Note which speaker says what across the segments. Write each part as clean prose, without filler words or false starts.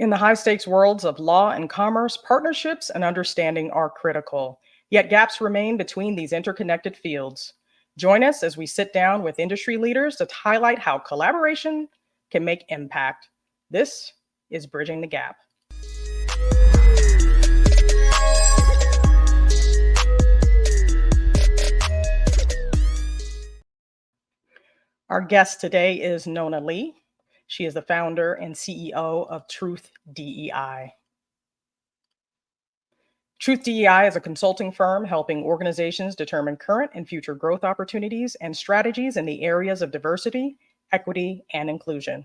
Speaker 1: In the high stakes worlds of law and commerce, partnerships and understanding are critical, yet gaps remain between these interconnected fields. Join us as we sit down with industry leaders to highlight how collaboration can make impact. This is Bridging the Gap. Our guest today is Nona Lee. She is the founder and CEO of Truth DEI. Truth DEI is a consulting firm helping organizations determine current and future growth opportunities and strategies in the areas of diversity, equity, and inclusion.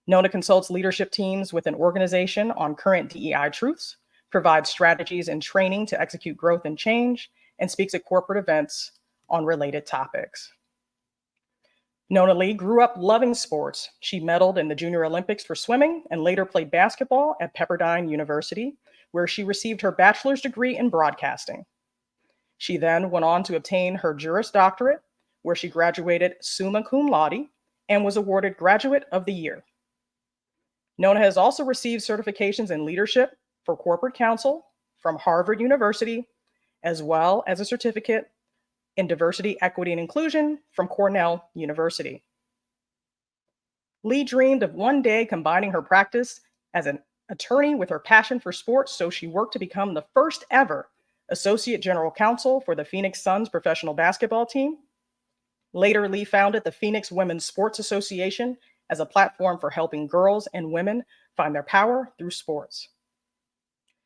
Speaker 1: Nona consults leadership teams with an organization on current DEI truths, provides strategies and training to execute growth and change, and speaks at corporate events on related topics. Nona Lee grew up loving sports. She medaled in the Junior Olympics for swimming and later played basketball at Pepperdine University, where she received her bachelor's degree in broadcasting. She then went on to obtain her Juris Doctorate, where she graduated summa cum laude and was awarded Graduate of the Year. Nona has also received certifications in leadership for corporate counsel from Harvard University, as well as a certificate in diversity, equity, and inclusion from Cornell University. Lee dreamed of one day combining her practice as an attorney with her passion for sports, so she worked to become the first ever Associate General Counsel for the Phoenix Suns professional basketball team. Later, Lee founded the Phoenix Women's Sports Association as a platform for helping girls and women find their power through sports.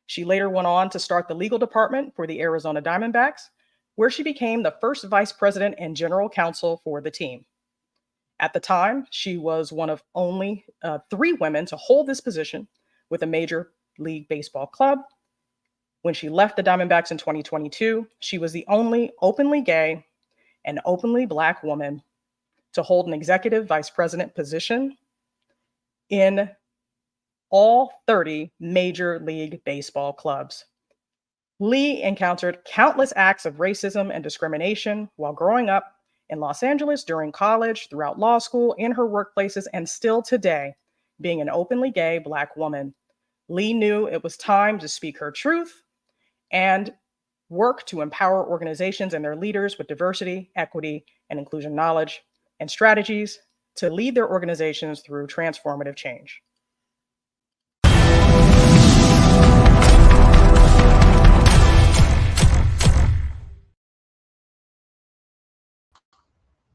Speaker 1: She later went on to start the legal department for the Arizona Diamondbacks, where she became the first vice president and general counsel for the team. At the time, she was one of only 3 women to hold this position with a major league baseball club. When she left the Diamondbacks in 2022, she was the only openly gay and openly Black woman to hold an executive vice president position in all 30 major league baseball clubs. Lee encountered countless acts of racism and discrimination while growing up in Los Angeles, during college, throughout law school, in her workplaces, and still today, being an openly gay Black woman. Lee knew it was time to speak her truth and work to empower organizations and their leaders with diversity, equity, and inclusion knowledge and strategies to lead their organizations through transformative change.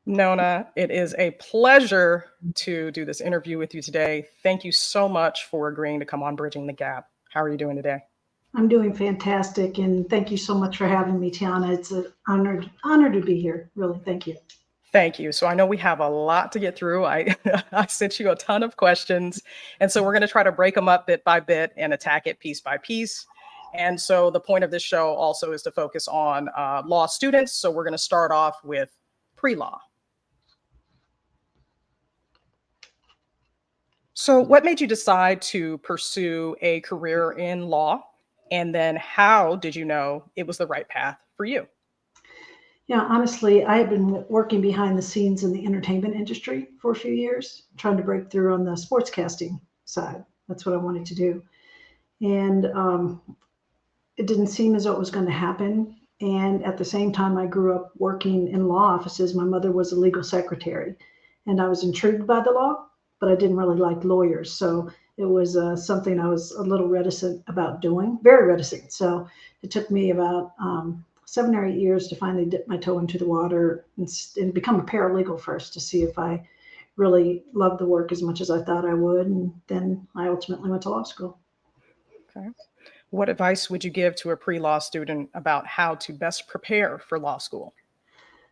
Speaker 1: Nona, it is a pleasure to do this interview with you today. Thank you so much for agreeing to come on Bridging the Gap. How are you doing today?
Speaker 2: I'm doing fantastic, and thank you so much for having me, Tiana. It's an honor to be here. Really, thank you.
Speaker 1: Thank you. So I know we have a lot to get through. I sent you a ton of questions, and so we're going to try to break them up bit by bit and attack it piece by piece. And so the point of this show also is to focus on law students. So we're going to start off with pre-law. So what made you decide to pursue a career in law? And then how did you know it was the right path for you?
Speaker 2: Yeah, honestly, I had been working behind the scenes in the entertainment industry for a few years, trying to break through on the sportscasting side. That's what I wanted to do. And it didn't seem as though it was going to happen. And at the same time, I grew up working in law offices. My mother was a legal secretary, and I was intrigued by the law, but I didn't really like lawyers. So it was something I was a little reticent about doing, very reticent. So it took me about 7 or 8 years to finally dip my toe into the water and become a paralegal first to see if I really loved the work as much as I thought I would. And then I ultimately went to law school.
Speaker 1: Okay. What advice would you give to a pre-law student about how to best prepare for law school?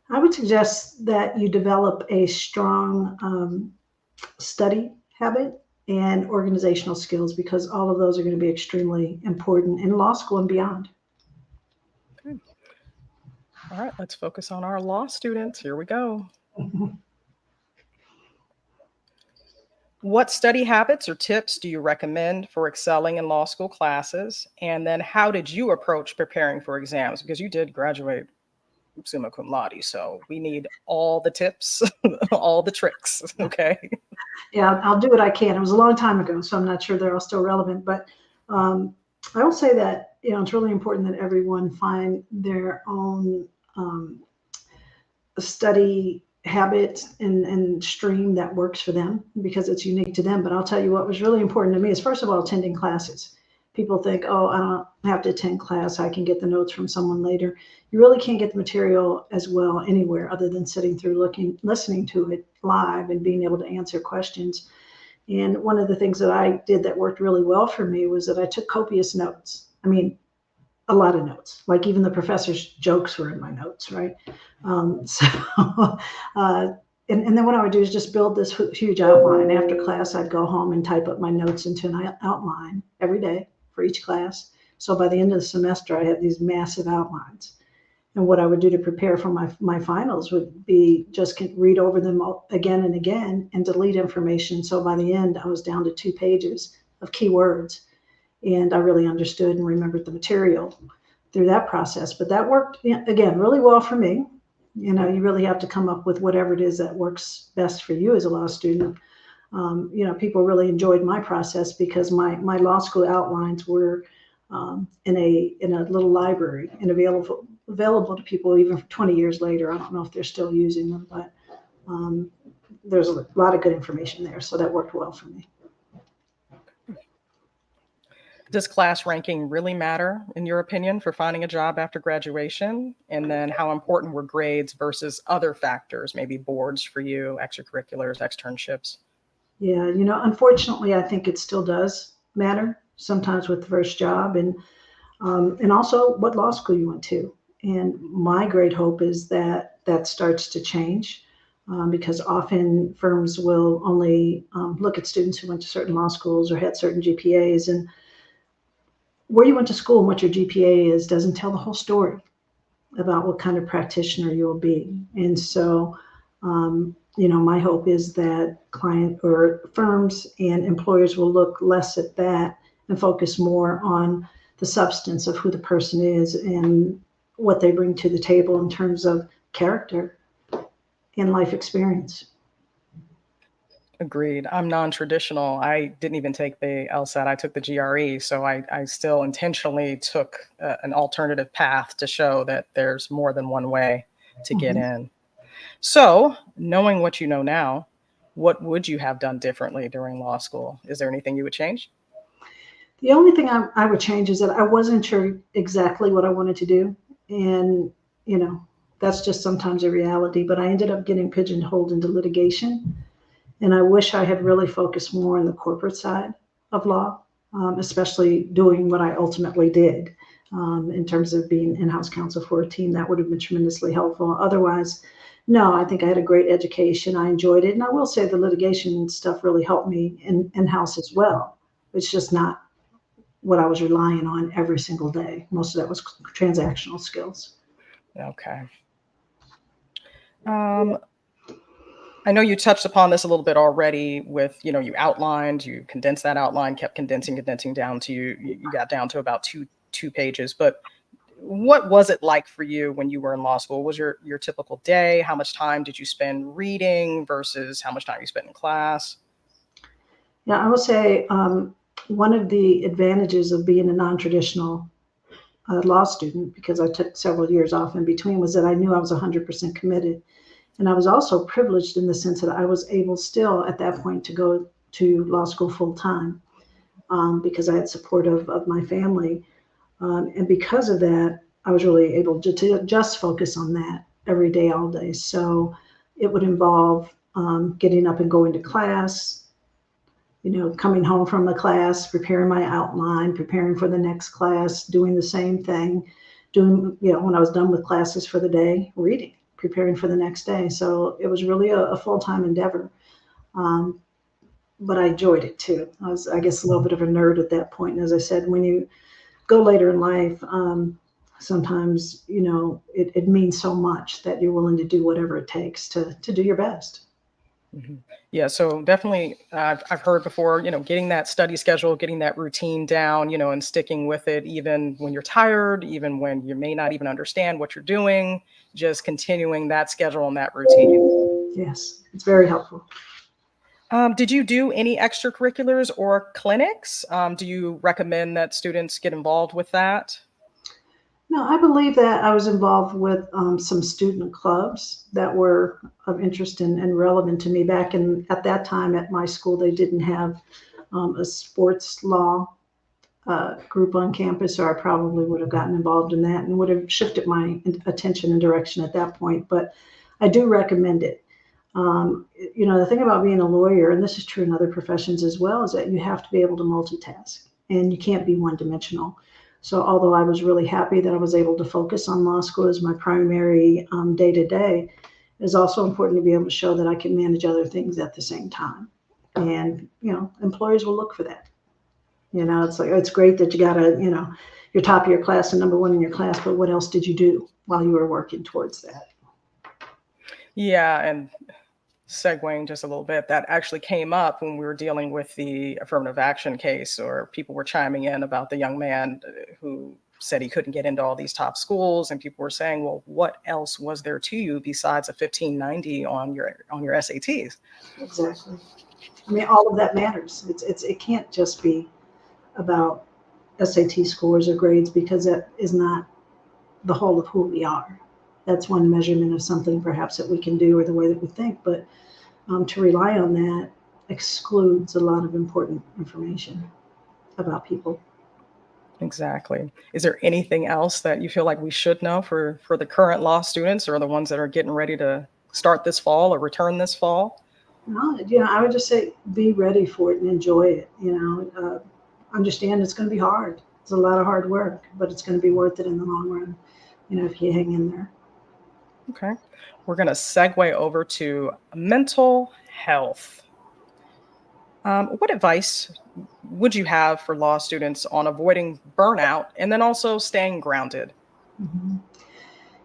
Speaker 2: I would suggest that you develop a strong study habit and organizational skills, because all of those are going to be extremely important in law school and beyond.
Speaker 1: Okay. All right, let's focus on our law students. Here we go. What study habits or tips do you recommend for excelling in law school classes? And then how did you approach preparing for exams? Because you did graduate summa cum laude, so we need all the tips, all the tricks, okay?
Speaker 2: Yeah, I'll do what I can. It was a long time ago, so I'm not sure they're all still relevant. But I will say that it's really important that everyone find their own study habit and stream that works for them because it's unique to them. But I'll tell you what was really important to me is first of all attending classes. People think, oh, I don't have to attend class. I can get the notes from someone later. You really can't get the material as well anywhere other than sitting through listening to it live and being able to answer questions. And one of the things that I did that worked really well for me was that I took copious notes. I mean, a lot of notes. Like even the professor's jokes were in my notes, right? So, and then what I would do is just build this huge outline. After class, I'd go home and type up my notes into an outline every day for each class. So by the end of the semester, I had these massive outlines. And what I would do to prepare for my finals would be just read over them again and again and delete information. So by the end, I was down to 2 pages of keywords. And I really understood and remembered the material through that process. But that worked, again, really well for me. You really have to come up with whatever it is that works best for you as a law student. People really enjoyed my process because my law school outlines were in a little library and available to people even 20 years later. I don't know if they're still using them, but there's a lot of good information there. So that worked well for me.
Speaker 1: Does class ranking really matter, in your opinion, for finding a job after graduation? And then how important were grades versus other factors, maybe boards for you, extracurriculars, externships?
Speaker 2: Yeah, unfortunately, I think it still does matter sometimes with the first job and also what law school you went to. And my great hope is that that starts to change because often firms will only look at students who went to certain law schools or had certain GPAs. And where you went to school and what your GPA is doesn't tell the whole story about what kind of practitioner you'll be. And so, my hope is that client or firms and employers will look less at that and focus more on the substance of who the person is and what they bring to the table in terms of character and life experience.
Speaker 1: Agreed. I'm non-traditional. I didn't even take the LSAT. I took the GRE. So I still intentionally took an alternative path to show that there's more than one way to get in. So knowing what you know now, what would you have done differently during law school? Is there anything you would change?
Speaker 2: The only thing I would change is that I wasn't sure exactly what I wanted to do. And, that's just sometimes a reality. But I ended up getting pigeonholed into litigation. And I wish I had really focused more on the corporate side of law, especially doing what I ultimately did in terms of being in-house counsel for a team. That would have been tremendously helpful. Otherwise, no, I think I had a great education. I enjoyed it. And I will say the litigation stuff really helped me in-house as well. It's just not what I was relying on every single day. Most of that was transactional skills.
Speaker 1: Okay. I know you touched upon this a little bit already with, you outlined, you condensed that outline, kept condensing down to you got down to about two pages. But what was it like for you when you were in law school? Was your typical day? How much time did you spend reading versus how much time you spent in class?
Speaker 2: Yeah, I will say one of the advantages of being a non-traditional law student, because I took several years off in between, was that I knew I was 100% committed. And I was also privileged in the sense that I was able still at that point to go to law school full time because I had support of my family. And because of that, I was really able to just focus on that every day, all day. So it would involve getting up and going to class, coming home from a class, preparing my outline, preparing for the next class, doing the same thing, when I was done with classes for the day, reading, preparing for the next day. So it was really a full-time endeavor. But I enjoyed it too. I was, I guess, a little bit of a nerd at that point. And as I said, when you go later in life, sometimes, it means so much that you're willing to do whatever it takes to do your best.
Speaker 1: Mm-hmm. Yeah, so definitely, I've heard before, getting that study schedule, getting that routine down, and sticking with it, even when you're tired, even when you may not even understand what you're doing, just continuing that schedule and that routine.
Speaker 2: Yes, it's very helpful.
Speaker 1: Did you do any extracurriculars or clinics? Do you recommend that students get involved with that?
Speaker 2: No, I believe that I was involved with some student clubs that were of interest and relevant to me. Back in at that time at my school, they didn't have a sports law group on campus, or I probably would have gotten involved in that and would have shifted my attention and direction at that point. But I do recommend it. The thing about being a lawyer, and this is true in other professions as well, is that you have to be able to multitask and you can't be one dimensional. So, although I was really happy that I was able to focus on law school as my primary day to day, it's also important to be able to show that I can manage other things at the same time. And, employers will look for that. It's like, it's great that you got you're top of your class and number one in your class, but what else did you do while you were working towards that?
Speaker 1: Yeah, and segueing just a little bit, that actually came up when we were dealing with the affirmative action case, or people were chiming in about the young man who said he couldn't get into all these top schools, and people were saying, well, what else was there to you besides a 1590 on your SATs?
Speaker 2: Exactly. I mean, all of that matters. It can't just be about SAT scores or grades, because that is not the whole of who we are. That's one measurement of something perhaps that we can do or the way that we think, but to rely on that excludes a lot of important information about people.
Speaker 1: Exactly. Is there anything else that you feel like we should know for the current law students, or the ones that are getting ready to start this fall or return this fall?
Speaker 2: No, I would just say be ready for it and enjoy it. Understand it's going to be hard. It's a lot of hard work, but it's going to be worth it in the long run. If you hang in there.
Speaker 1: Okay. We're going to segue over to mental health. What advice would you have for law students on avoiding burnout and then also staying grounded?
Speaker 2: Mhm.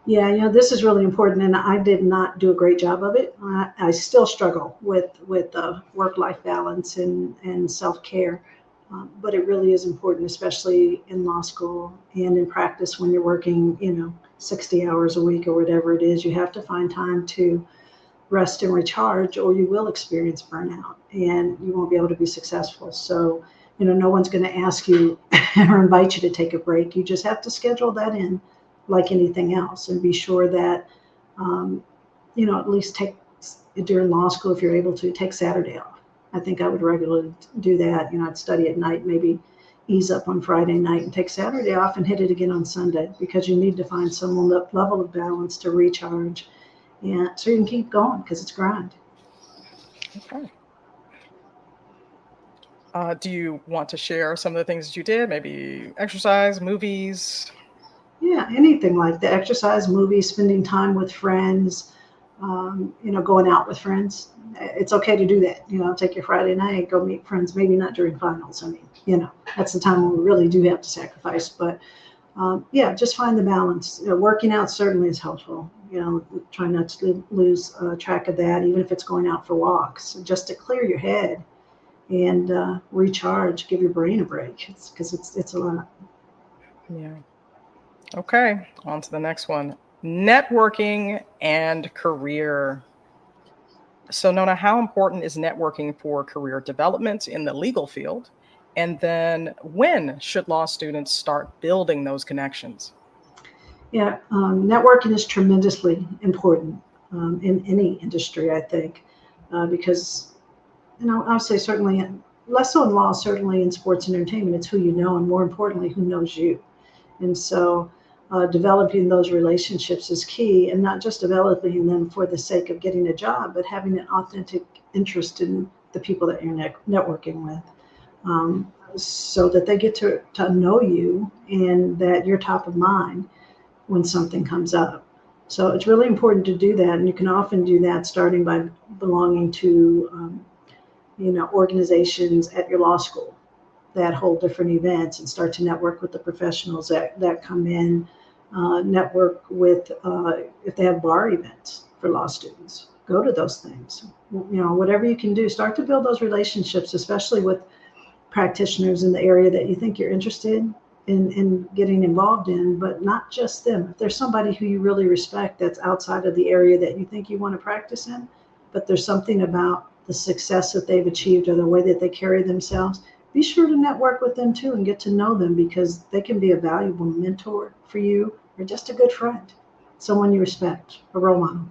Speaker 2: Yeah, this is really important, and I did not do a great job of it. I still struggle with work-life balance and self-care, but it really is important, especially in law school and in practice when you're working, 60 hours a week or whatever it is. You have to find time to rest and recharge, or you will experience burnout and you won't be able to be successful. So, no one's going to ask you or invite you to take a break. You just have to schedule that in like anything else, and be sure that, at least take during law school, if you're able to, take Saturday off. I think I would regularly do that. I'd study at night, maybe ease up on Friday night and take Saturday off and hit it again on Sunday, because you need to find some level of balance to recharge, and so you can keep going, because it's grind.
Speaker 1: Okay. Do you want to share some of the things that you did? Maybe exercise, movies?
Speaker 2: Yeah, anything like the exercise, movies, spending time with friends, going out with friends. It's okay to do that. Take your Friday night, go meet friends. Maybe not during finals. I mean, that's the time when we really do have to sacrifice. But yeah, just find the balance. Working out certainly is helpful. Try not to lose track of that, even if it's going out for walks, just to clear your head and recharge, give your brain a break. Because it's a lot.
Speaker 1: Yeah. Okay. On to the next one. Networking and career. So, Nona, how important is networking for career development in the legal field? And then when should law students start building those connections?
Speaker 2: Yeah, networking is tremendously important in any industry, I think, because I'll say certainly less so in law, certainly in sports and entertainment, it's who you know, and more importantly, who knows you. And so, developing those relationships is key, and not just developing them for the sake of getting a job, but having an authentic interest in the people that you're networking with, so that they get to know you and that you're top of mind when something comes up. So it's really important to do that, and you can often do that starting by belonging to, organizations at your law school that hold different events, and start to network with the professionals that come in. Network with, if they have bar events for law students, go to those things. Whatever you can do, start to build those relationships, especially with practitioners in the area that you think you're interested in getting involved in, but not just them. If there's somebody who you really respect that's outside of the area that you think you want to practice in, but there's something about the success that they've achieved or the way that they carry themselves, be sure to network with them too and get to know them, because they can be a valuable mentor for you or just a good friend, someone you respect, a role model.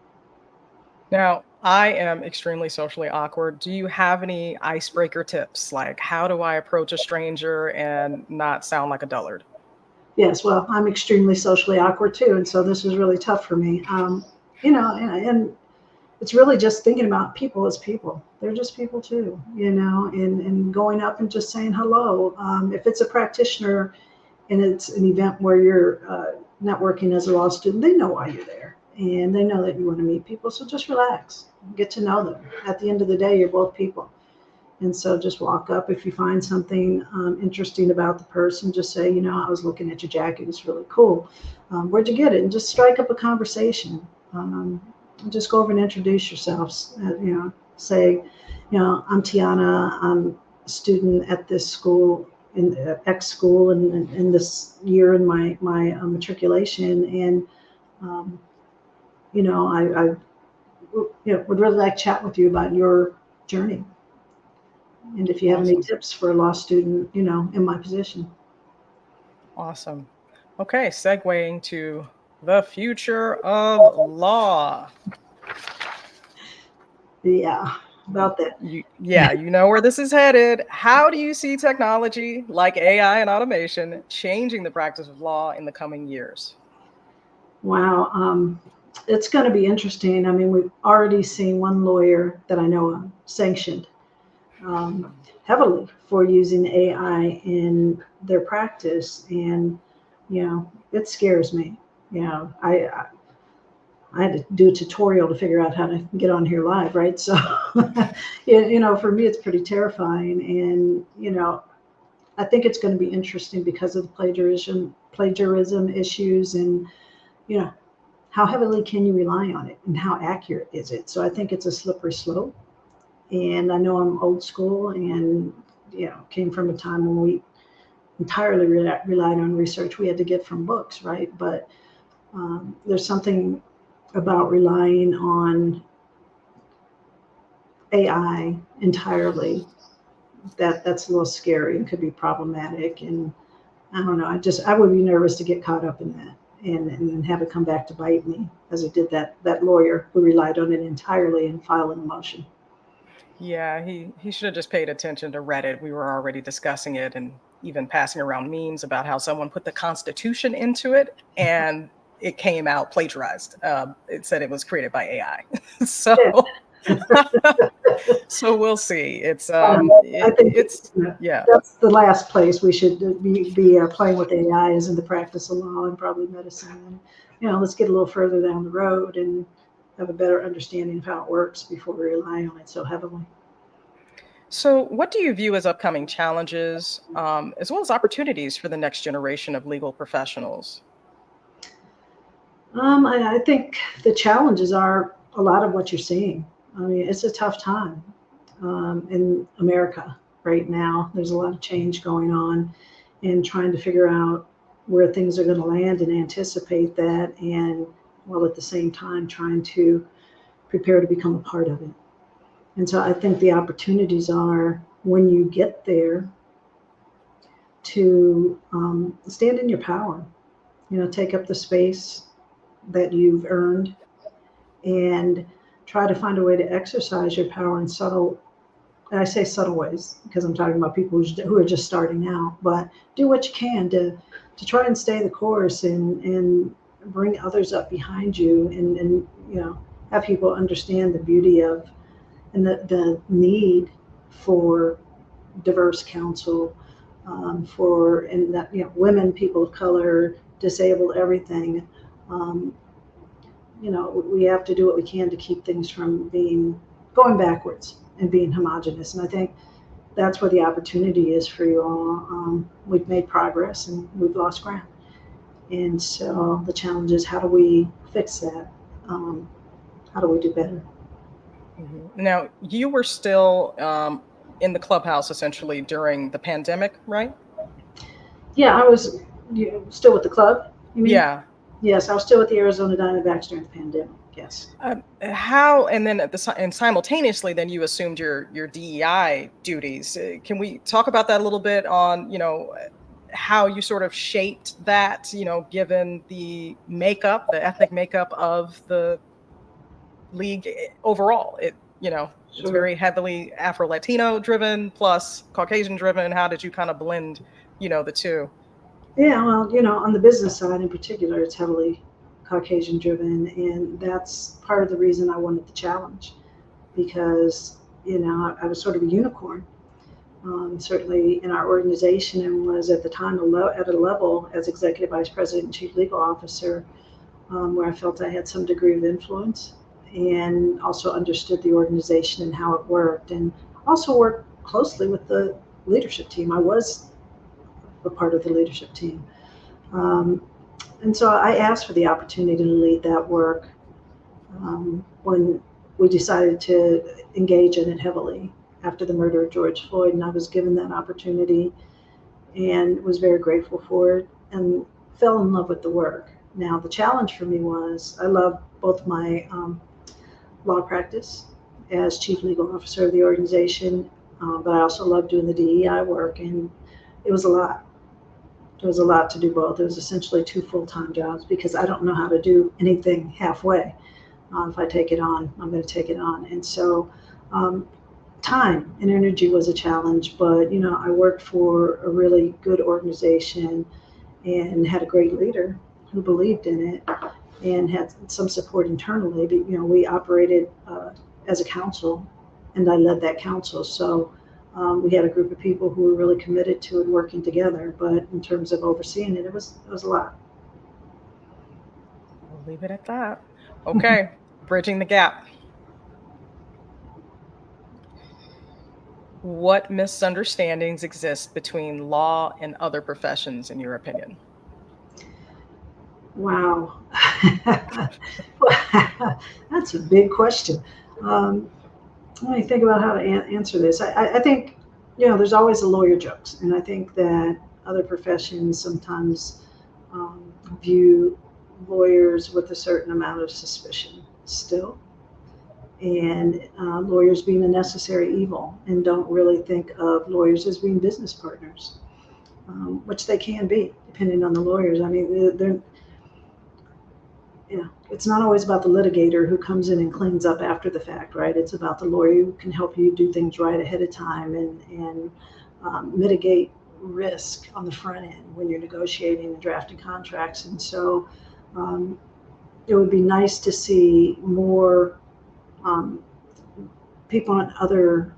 Speaker 1: Now, I am extremely socially awkward. Do you have any icebreaker tips? Like, how do I approach a stranger and not sound like a dullard?
Speaker 2: Yes, well, I'm extremely socially awkward too, and so this was really tough for me. And it's really just thinking about people as people. They're just people too, and going up and just saying hello. If it's a practitioner and it's an event where you're networking as a law student, they know why you're there and they know that you want to meet people. So just relax, get to know them. At the end of the day, you're both people. And so just walk up. If you find something interesting about the person, just say, I was looking at your jacket. It's really cool. Where'd you get it? And just strike up a conversation. Just go over and introduce yourselves. Say, I'm Tiana. I'm a student at this school, in X school, and in this year in my matriculation. And, I would really like to chat with you about your journey. And if you have any
Speaker 1: Awesome.
Speaker 2: tips for a law student, in my position.
Speaker 1: Awesome. Okay, segueing to the future of law.
Speaker 2: Yeah, about that.
Speaker 1: Yeah, you know where this is headed. How do you see technology like AI and automation changing the practice of law in the coming years?
Speaker 2: Wow. It's going to be interesting. I mean, we've already seen one lawyer that I know of sanctioned um, heavily for using AI in their practice. And, it scares me. I had to do a tutorial to figure out how to get on here live, right? So, for me, it's pretty terrifying. And, I think it's going to be interesting because of the plagiarism issues, and, how heavily can you rely on it and how accurate is it? So I think it's a slippery slope. And I know I'm old school and, came from a time when we entirely relied on research we had to get from books, right? But there's something about relying on AI entirely that's a little scary and could be problematic. And I don't know, I would be nervous to get caught up in that and have it come back to bite me, as it did that lawyer who relied on it entirely in filing a motion.
Speaker 1: Yeah, he should have just paid attention to Reddit. We were already discussing it and even passing around memes about how someone put the Constitution into it and it came out plagiarized. It said it was created by AI.
Speaker 2: Yeah.
Speaker 1: So so we'll see.
Speaker 2: I think
Speaker 1: It's yeah.
Speaker 2: that's the last place we should be playing with AI, is in the practice of law and probably medicine. And, let's get a little further down the road and have a better understanding of how it works before we rely on it so heavily.
Speaker 1: So what do you view as upcoming challenges, as well as opportunities for the next generation of legal professionals?
Speaker 2: I think the challenges are a lot of what you're seeing. I mean, it's a tough time in America right now. There's a lot of change going on, and trying to figure out where things are going to land and anticipate that, and while at the same time trying to prepare to become a part of it. And so I think the opportunities are, when you get there, to stand in your power, take up the space that you've earned, and try to find a way to exercise your power in subtle, and I say subtle ways because I'm talking about people who are just starting out, but do what you can to try and stay the course, and bring others up behind you, and have people understand the beauty of, and the need for diverse counsel, for, and that, women, people of color, disabled, everything. Um, we have to do what we can to keep things from going backwards and being homogenous. And I think that's where the opportunity is for you all. We've made progress and we've lost ground. And so the challenge is, how do we fix that? How do we do better?
Speaker 1: Now, you were still in the clubhouse essentially during the pandemic, right?
Speaker 2: Yeah, I was still with the club, you mean?
Speaker 1: Yeah.
Speaker 2: Yes, I was still with the Arizona Diamondbacks during the pandemic. Yes.
Speaker 1: How, and then and simultaneously, then you assumed your DEI duties. Can we talk about that a little bit on, how you sort of shaped that, given the makeup, the ethnic makeup of the league overall? It's
Speaker 2: Sure.
Speaker 1: very heavily Afro-Latino driven plus Caucasian driven. How did you kind of blend, the two?
Speaker 2: Yeah, well, on the business side in particular, it's heavily Caucasian driven, and that's part of the reason I wanted the challenge because, I was sort of a unicorn, certainly in our organization, and was at the time at a level as executive vice president and chief legal officer, where I felt I had some degree of influence and also understood the organization and how it worked, and also worked closely with the leadership team. I was a part of the leadership team. Um, and so I asked for the opportunity to lead that work when we decided to engage in it heavily after the murder of George Floyd. And I was given that opportunity and was very grateful for it and fell in love with the work. Now, the challenge for me was I love both my law practice as chief legal officer of the organization, but I also love doing the DEI work, and it was a lot. It was a lot to do both. It was essentially two full-time jobs because I don't know how to do anything halfway. If I take it on, I'm going to take it on. And so um, time and energy was a challenge, but I worked for a really good organization and had a great leader who believed in it and had some support internally. But we operated as a council, and I led that council. So we had a group of people who were really committed to it, working together. But in terms of overseeing it, it was a lot.
Speaker 1: We'll leave it at that. Okay, bridging the gap. What misunderstandings exist between law and other professions, in your opinion?
Speaker 2: Wow. That's a big question. Um, Let me think about how to answer this. I think, there's always the lawyer jokes, and I think that other professions sometimes view lawyers with a certain amount of suspicion still, and lawyers being a necessary evil, and don't really think of lawyers as being business partners, which they can be, depending on the lawyers. I mean, they're it's not always about the litigator who comes in and cleans up after the fact, right? It's about the lawyer who can help you do things right ahead of time and mitigate risk on the front end when you're negotiating and drafting contracts. And so um, it would be nice to see more um, people in other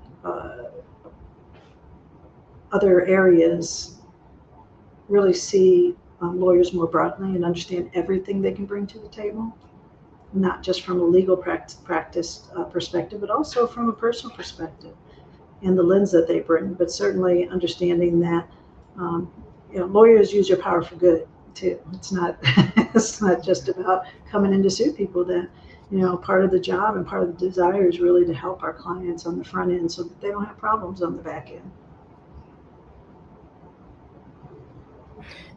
Speaker 2: areas really see lawyers more broadly and understand everything they can bring to the table, not just from a legal practice perspective, but also from a personal perspective and the lens that they bring. But certainly understanding that um, lawyers use your power for good too. It's not it's not just about coming in to sue people. That part of the job and part of the desire is really to help our clients on the front end so that they don't have problems on the back end.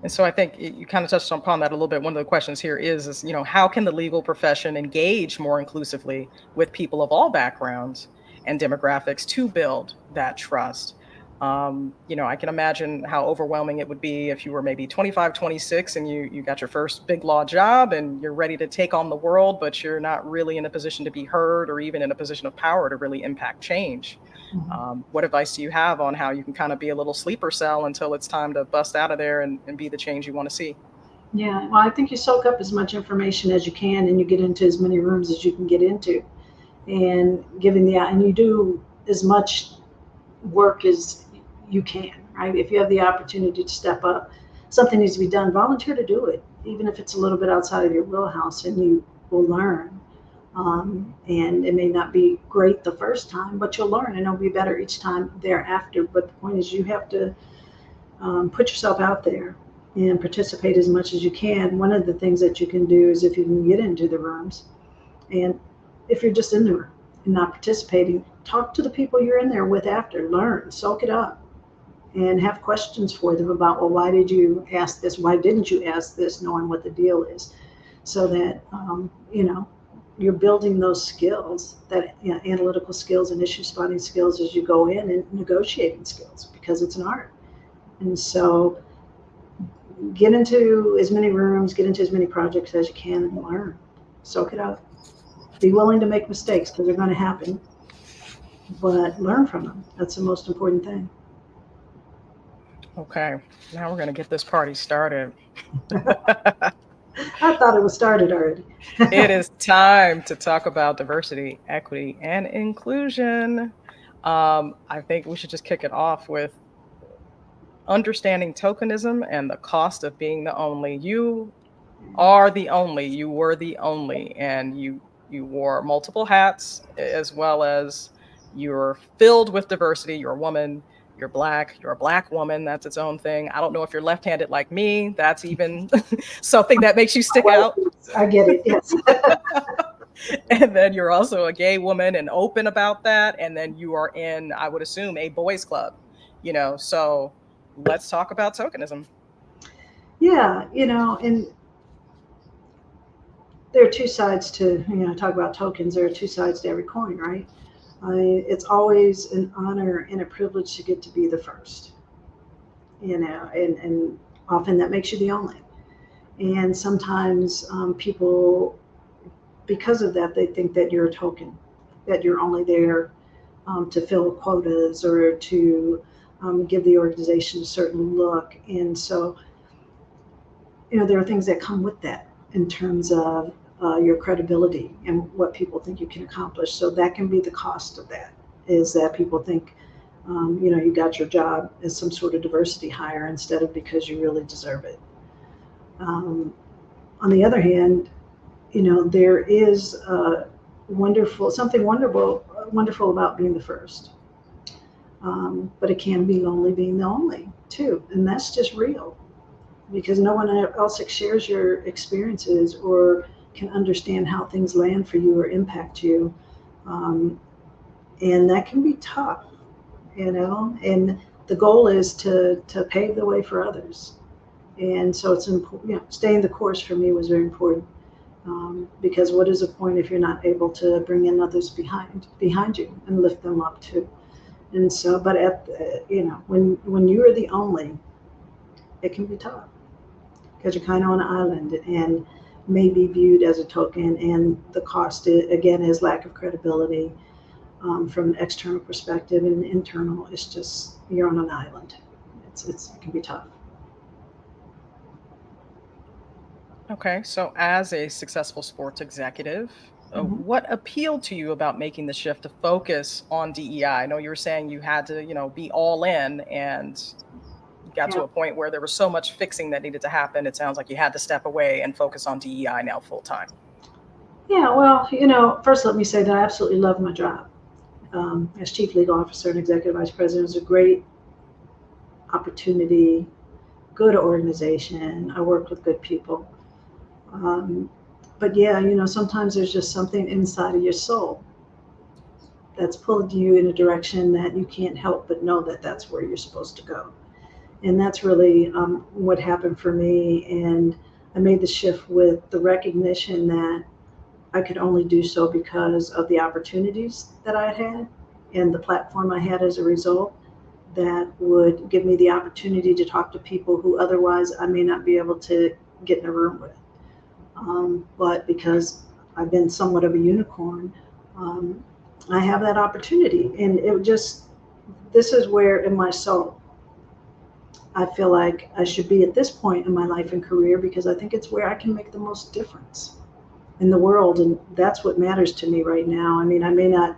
Speaker 1: And so I think you kind of touched upon that a little bit. One of the questions here is, how can the legal profession engage more inclusively with people of all backgrounds and demographics to build that trust? I can imagine how overwhelming it would be if you were maybe 25, 26 and you got your first big law job and you're ready to take on the world, but you're not really in a position to be heard or even in a position of power to really impact change.
Speaker 2: Mhm.
Speaker 1: What advice do you have on how you can kind of be a little sleeper cell until it's time to bust out of there and be the change you want to see?
Speaker 2: Yeah, well, I think you soak up as much information as you can, and you get into as many rooms as you can get into, and and you do as much work as you can, right? If you have the opportunity to step up, something needs to be done, volunteer to do it, even if it's a little bit outside of your wheelhouse, and you will learn. And it may not be great the first time, but you'll learn and it'll be better each time thereafter. But the point is, you have to put yourself out there and participate as much as you can. One of the things that you can do is if you can get into the rooms, and if you're just in the room and not participating, talk to the people you're in there with after, learn, soak it up, and have questions for them about, well, why did you ask this? Why didn't you ask this? Knowing what the deal is, so that you're building those skills, that analytical skills and issue spotting skills as you go in, and negotiating skills, because it's an art. And so get into as many rooms, get into as many projects as you can, and learn. Soak it up. Be willing to make mistakes, because they're going to happen, but learn from them. That's the most important thing.
Speaker 1: Okay, now we're going to get this party started.
Speaker 2: I thought it was started already.
Speaker 1: It is time to talk about diversity, equity, and inclusion. I think we should just kick it off with understanding tokenism and the cost of being the only. You are the only, you were the only, and you wore multiple hats, as well as you're filled with diversity. You're a woman, you're black, you're a black woman. That's its own thing. I don't know if you're left-handed like me. That's even something that makes you stick out.
Speaker 2: I get it. Yes.
Speaker 1: And then you're also a gay woman and open about that. And then you are in, I would assume, a boys club, so let's talk about tokenism.
Speaker 2: Yeah, and there are two sides to, talk about tokens. There are two sides to every coin, right? It's always an honor and a privilege to get to be the first, and often that makes you the only. And sometimes people, because of that, they think that you're a token, that you're only there to fill quotas, or to give the organization a certain look. And so, there are things that come with that in terms of your credibility and what people think you can accomplish. So that can be the cost of that, is that people think, you got your job as some sort of diversity hire, instead of because you really deserve it. On the other hand, there is something wonderful about being the first. But it can be lonely being the only too. And that's just real, because no one else shares your experiences or can understand how things land for you or impact you. And that can be tough, and the goal is to pave the way for others. And so it's important, staying the course for me was very important, because what is the point if you're not able to bring in others behind you and lift them up too? And so, but when you are the only, it can be tough, because you're kind of on an island and may be viewed as a token, and the cost again is lack of credibility from an external perspective, and internal, it's just you're on an island. It can be tough.
Speaker 1: Okay, so as a successful sports executive,
Speaker 2: Mhm.
Speaker 1: what appealed to you about making the shift to focus on DEI? I know you were saying you had to, be all in, and you got to
Speaker 2: Yeah.
Speaker 1: a point where there was so much fixing that needed to happen. It sounds like you had to step away and focus on DEI now full time.
Speaker 2: Yeah, well, first let me say that I absolutely love my job. As Chief Legal Officer and Executive Vice President, is a great opportunity, good organization. I work with good people. But yeah, sometimes there's just something inside of your soul that's pulling you in a direction that you can't help but know that that's where you're supposed to go. And that's really what happened for me. And I made the shift with the recognition that I could only do so because of the opportunities that I had and the platform I had as a result, that would give me the opportunity to talk to people who otherwise I may not be able to get in a room with. But because I've been somewhat of a unicorn, I have that opportunity. And this is where in my soul, I feel like I should be at this point in my life and career, because I think it's where I can make the most difference in the world. And that's what matters to me right now. I mean, I may not,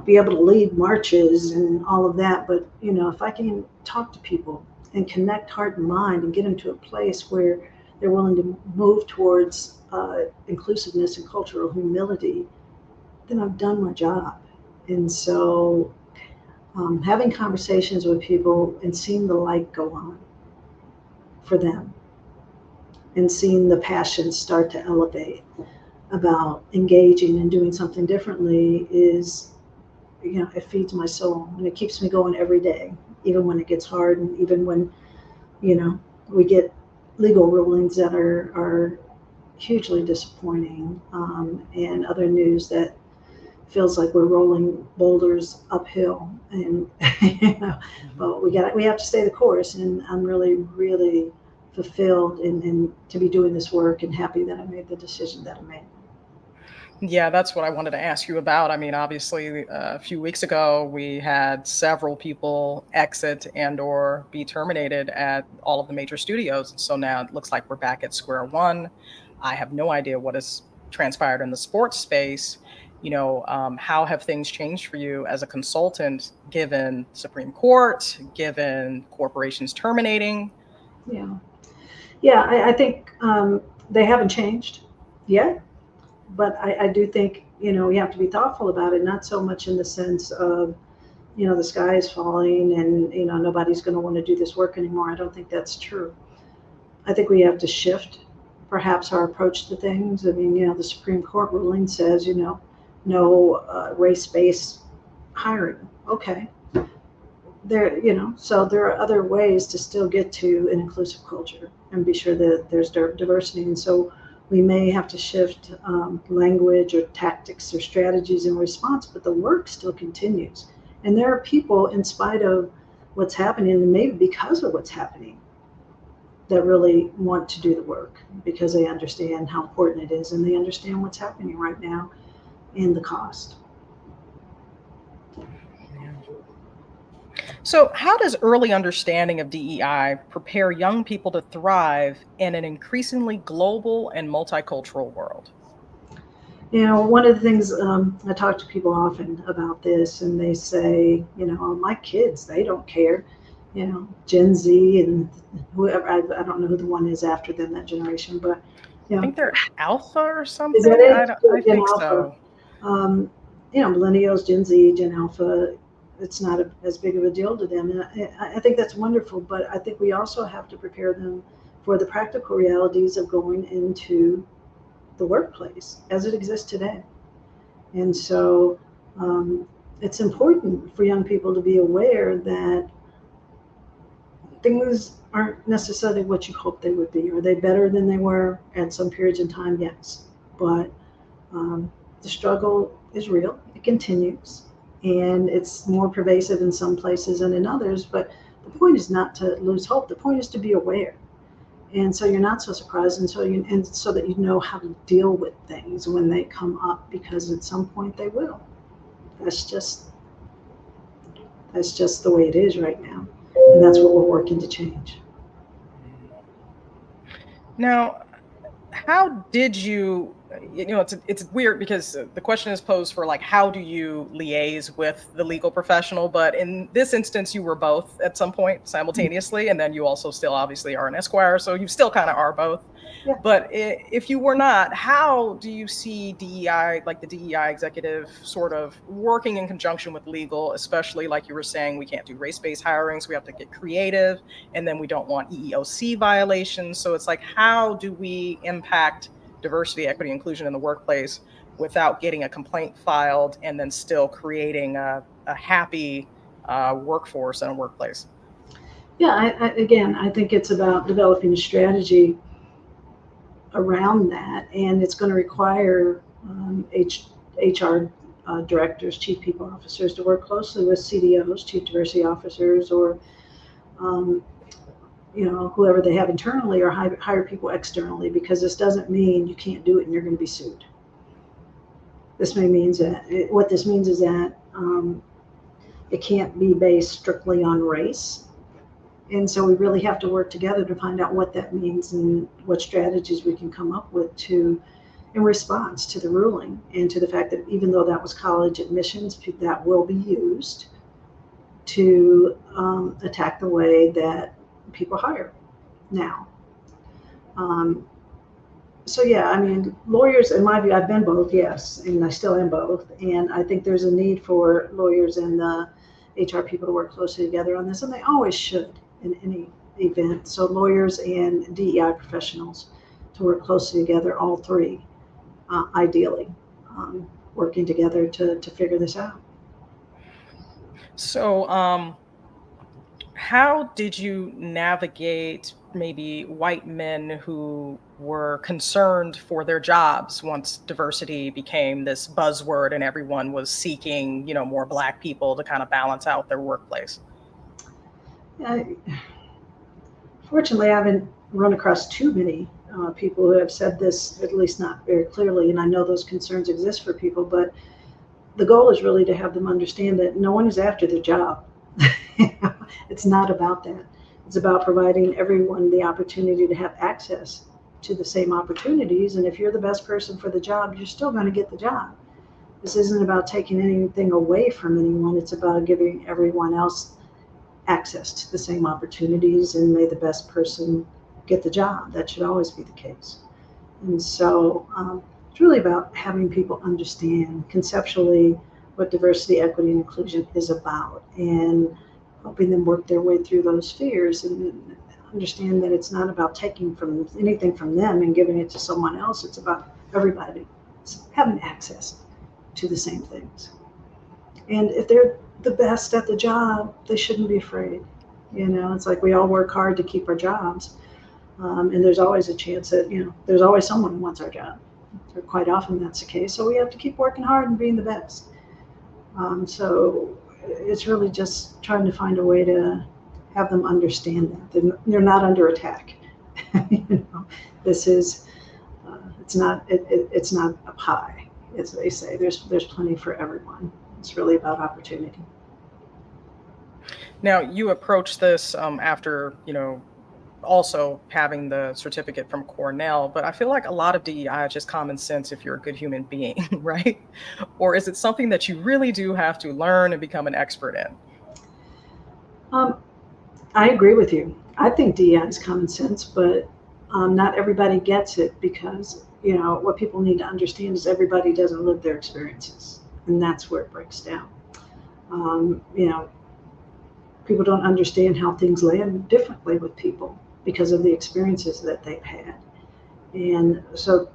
Speaker 2: be able to lead marches and all of that, but, if I can talk to people and connect heart and mind and get into a place where they're willing to move towards inclusiveness and cultural humility, then I've done my job. And so having conversations with people and seeing the light go on for them, and seeing the passion start to elevate about engaging and doing something differently is, it feeds my soul, and it keeps me going every day, even when it gets hard, and even when, we get legal rulings that are hugely disappointing, and other news that feels like we're rolling boulders uphill, and you know,
Speaker 1: Mhm.
Speaker 2: but we have to stay the course, and I'm really fulfilled and to be doing this work and happy that I made the decision that I made.
Speaker 1: Yeah, that's what I wanted to ask you about. I mean, obviously, a few weeks ago, we had several people exit and or be terminated at all of the major studios. So now it looks like we're back at square one. I have no idea what has transpired in the sports space. How have things changed for you as a consultant, given Supreme Court, given corporations terminating?
Speaker 2: Yeah, yeah, I think they haven't changed yet, but I do think, we have to be thoughtful about it, not so much in the sense of, the sky is falling and, nobody's going to want to do this work anymore. I don't think that's true. I think we have to shift perhaps our approach to things. I mean, the Supreme Court ruling says, no race-based hiring. Okay. So there are other ways to still get to an inclusive culture and be sure that there's diversity. And so we may have to shift language or tactics or strategies in response, but the work still continues. And there are people, in spite of what's happening, and maybe because of what's happening, that really want to do the work because they understand how important it is and they understand what's happening right now and the cost.
Speaker 1: Yeah. So, how does early understanding of DEI prepare young people to thrive in an increasingly global and multicultural world?
Speaker 2: One of the things I talk to people often about this, and they say, "Oh, my kids, they don't care." Gen Z and whoever, I don't know who the one is after them, that generation, but,
Speaker 1: I
Speaker 2: you know,
Speaker 1: think they're alpha or
Speaker 2: is that
Speaker 1: something.
Speaker 2: it?
Speaker 1: I
Speaker 2: Gen
Speaker 1: think
Speaker 2: Alpha.
Speaker 1: so.
Speaker 2: Um, Millennials, Gen Z, Gen Alpha, it's not as big of a deal to them. And I think that's wonderful, but I think we also have to prepare them for the practical realities of going into the workplace as it exists today. And so um, it's important for young people to be aware that things aren't necessarily what you hope they would be. Are they better than they were at some periods in time? Yes. But um, the struggle is real, it continues, and it's more pervasive in some places than in others. But the point is not to lose hope, the point is to be aware. And so you're not so surprised, and so that you know how to deal with things when they come up, because at some point they will. That's just that's just the way it is right now, and that's what we're working to change.
Speaker 1: Mm. Now, how did you it's weird because the question is posed for like how do you liaise with the legal professional, but in this instance you were both at some point simultaneously, and then you also still obviously are an esquire, so you still kind of are both.
Speaker 2: Yeah.
Speaker 1: But if you were not, how do you see DEI, like the DEI executive, sort of working in conjunction with legal, especially like you were saying, we can't do race-based hirings, we have to get creative, and then we don't want EEOC violations. So it's like, how do we impact diversity, equity, inclusion in the workplace without getting a complaint filed and then still creating a happy workforce and a workplace?
Speaker 2: Yeah, again, I think it's about developing a strategy around that, and it's going to require HR directors, chief people officers, to work closely with CDOs, chief diversity officers, or um, whoever they have internally, or hire people externally, because this doesn't mean you can't do it and you're going to be sued. What this means is that it can't be based strictly on race. And so we really have to work together to find out what that means and what strategies we can come up with in response to the ruling, and to the fact that even though that was college admissions, that will be used to attack the way that people hire now. Um, so yeah, I mean, lawyers, in my view, I've been both, yes, and I still am both. And I think there's a need for lawyers and the HR people to work closely together on this, and they always should in any event. So lawyers and DEI professionals to work closely together, all three, ideally, working together to figure this out.
Speaker 1: So How did you navigate maybe white men who were concerned for their jobs once diversity became this buzzword and everyone was seeking, more black people to kind of balance out their workplace?
Speaker 2: I, Fortunately, I haven't run across too many people who have said this, at least not very clearly. And I know those concerns exist for people, but the goal is really to have them understand that no one is after their job. It's not about that. It's about providing everyone the opportunity to have access to the same opportunities. And if you're the best person for the job, you're still going to get the job. This isn't about taking anything away from anyone. It's about giving everyone else access to the same opportunities, and may the best person get the job. That should always be the case. And so it's really about having people understand conceptually what diversity, equity, and inclusion is about, and helping them work their way through those fears and understand that it's not about taking from anything from them and giving it to someone else. It's about everybody having access to the same things. And if they're the best at the job, they shouldn't be afraid. It's like we all work hard to keep our jobs. And there's always a chance that, there's always someone who wants our job. Or quite often that's the case. So we have to keep working hard and being the best. So it's really just trying to find a way to have them understand that they're not under attack. This is, it's not a pie, as they say. There's plenty for everyone. It's really about opportunity.
Speaker 1: Now, you approach this after, also having the certificate from Cornell, but I feel like a lot of DEI is just common sense if you're a good human being, right? Or is it something that you really do have to learn and become an expert in?
Speaker 2: Um, I agree with you. I think DEI is common sense, but not everybody gets it because, what people need to understand is everybody doesn't live their experiences. And that's where it breaks down. Um, you know, People don't understand how things land differently with people because of the experiences that they've had. And so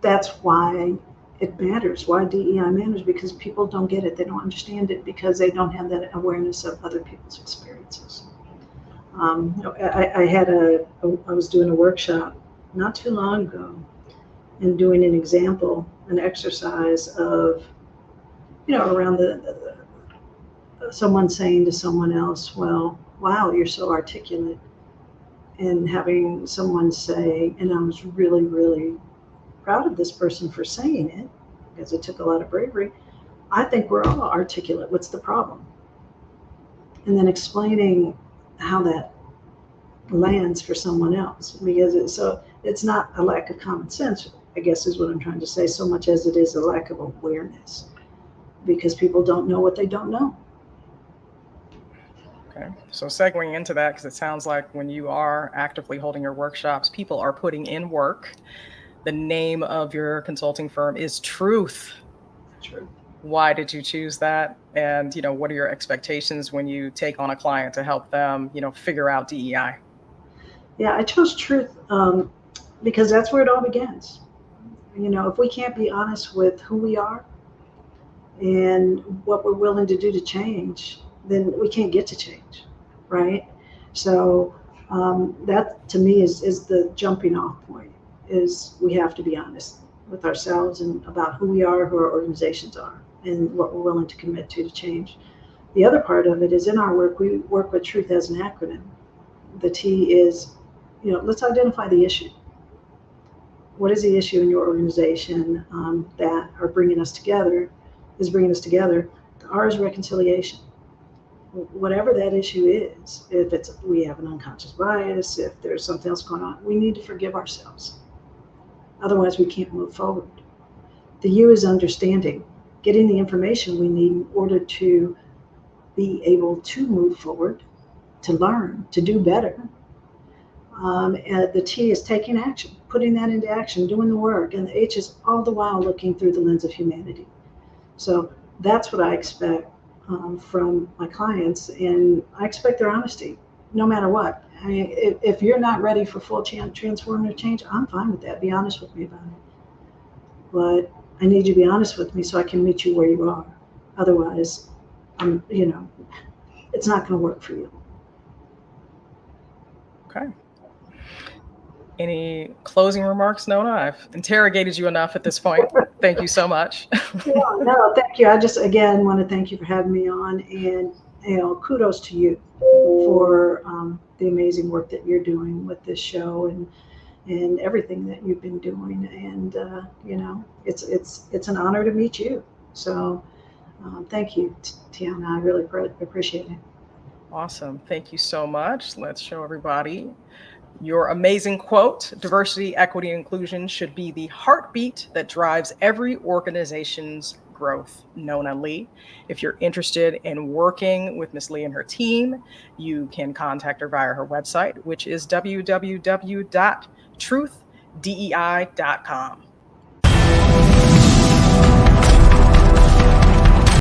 Speaker 2: that's why it matters, why DEI matters, because people don't get it. They don't understand it because they don't have that awareness of other people's experiences. I was doing a workshop not too long ago and doing an example, an exercise of, around someone saying to someone else, well, wow, you're so articulate. And having someone say, and I was really, really proud of this person for saying it, because it took a lot of bravery. I think we're all articulate. What's the problem? And then explaining how that lands for someone else, because it's not a lack of common sense, I guess is what I'm trying to say, so much as it is a lack of awareness, because people don't know what they don't know.
Speaker 1: Okay. So segueing into that, because it sounds like when you are actively holding your workshops, people are putting in work. The name of your consulting firm is Truth.
Speaker 2: True.
Speaker 1: Why did you choose that? And, what are your expectations when you take on a client to help them, figure out DEI?
Speaker 2: Yeah, I chose truth because that's where it all begins. If we can't be honest with who we are and what we're willing to do to change, then we can't get to change, right? So that to me is the jumping off point. Is we have to be honest with ourselves and about who we are, who our organizations are, and what we're willing to commit to change. The other part of it is in our work, we work with truth as an acronym. The T is, let's identify the issue. What is the issue in your organization that are bringing us together? Is bringing us together. The R is reconciliation. Whatever that issue is, if it's we have an unconscious bias, if there's something else going on, we need to forgive ourselves. Otherwise, we can't move forward. The U is understanding, getting the information we need in order to be able to move forward, to learn, to do better. And the T is taking action, putting that into action, doing the work. And the H is all the while looking through the lens of humanity. So that's what I expect from my clients. And I expect their honesty, no matter what. I mean, if you're not ready for full transformative change, I'm fine with that. Be honest with me about it. But I need you to be honest with me so I can meet you where you are. Otherwise, it's not going to work for you.
Speaker 1: Okay. Any closing remarks, Nona? I've interrogated you enough at this point. Thank you so much.
Speaker 2: Yeah, no, thank you. I just again want to thank you for having me on, and kudos to you for the amazing work that you're doing with this show and everything that you've been doing. And it's an honor to meet you. So thank you, Tiana. I really appreciate it.
Speaker 1: Awesome. Thank you so much. Let's show everybody your amazing quote. Diversity, equity, and inclusion should be the heartbeat that drives every organization's growth. Nona Lee. If you're interested in working with Ms. Lee and her team, you can contact her via her website, which is www.truthdei.com.